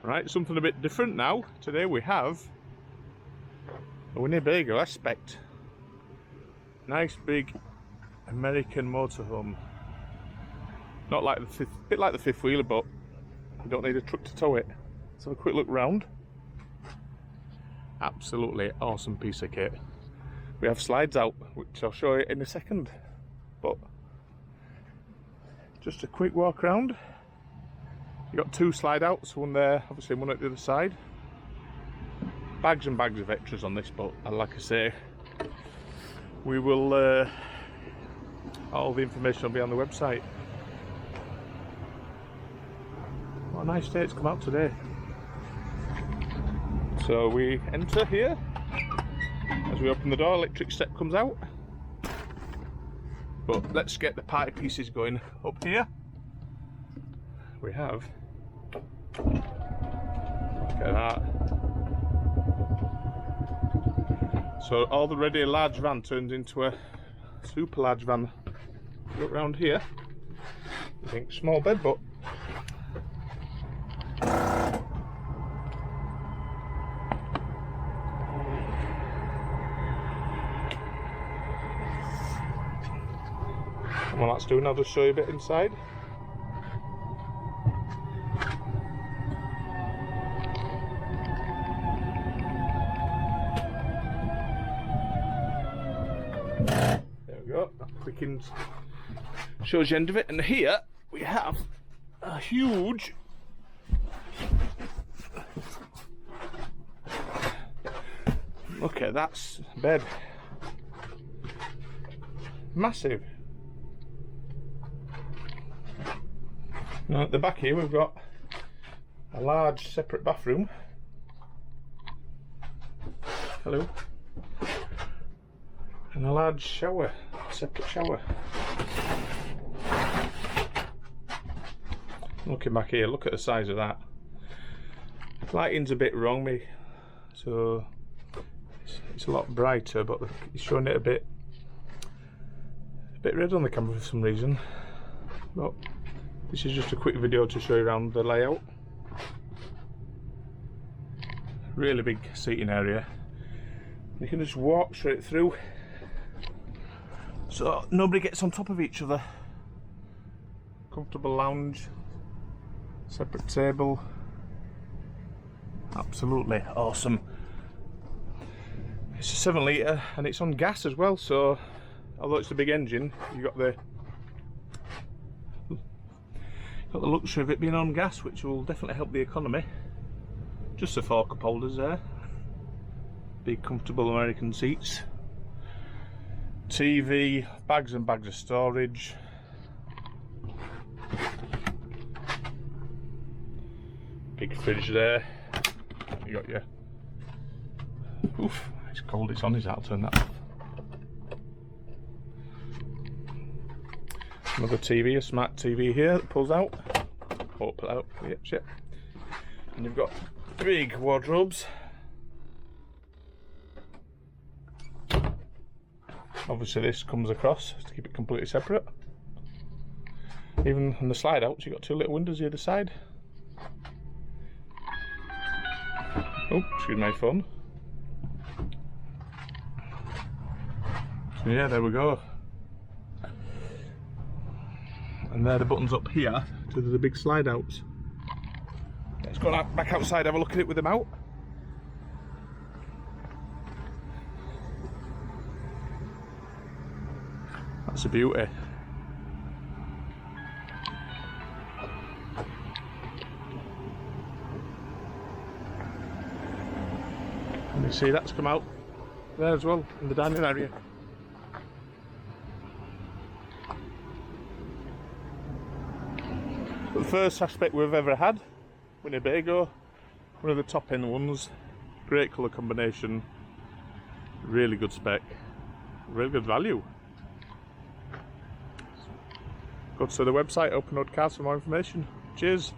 Right, something a bit different now. Today we have a Winnebago Aspect. Nice big American motorhome. Not like the fifth, bit like the fifth wheeler, but you don't need a truck to tow it. Let's have a quick look round. Absolutely awesome piece of kit. We have slides out, which I'll show you in a second. But just a quick walk around. You've got two slide outs, one there, obviously one at the other side. Bags and bags of extras on this, but like I say, we will, all the information will be on the website. What a nice day it's come out today. So we enter here. As we open the door, electric step comes out. But let's get the party pieces going up here. We have, look at that. So already a large van turns into a super large van. Look around here. I think small bed, but while that's doing, I'll just show you a bit inside. There we go, that quickens, shows the end of it. And here we have a huge look at that bed, massive. Now at the back here we've got a large separate bathroom. Hello. And a large shower, separate shower. Looking back here, look at the size of that. Lighting's a bit wrong, me, so it's a lot brighter, but it's showing it a bit red on the camera for some reason. But this is just a quick video to show you around the layout. Really big seating area. You can just walk straight through, so nobody gets on top of each other. Comfortable lounge, separate table. Absolutely awesome. It's a 7 litre and it's on gas as well, so although it's a big engine, you've got the luxury of it being on gas, which will definitely help the economy. Just the 4 cup holders there. Big comfortable American seats. TV, bags and bags of storage. Big fridge there. You got your, oof, it's cold, it's on, I'll turn that off. Another TV, a smart TV here that pulls out. Oh, pull out, yep. And you've got big wardrobes. Obviously this comes across to keep it completely separate. Even on the slide outs, you've got 2 little windows the other side. Oh, excuse my phone. So yeah, there we go. And there are the buttons up here to the big slide outs. Let's go back outside, have a look at it with them out. That's a beauty. And you see that's come out there as well in the dining area. The first Aspect we've ever had, Winnebago, one of the top end ones, great colour combination, really good spec, really good value. Go to the website, Open Road Cars for more information. Cheers.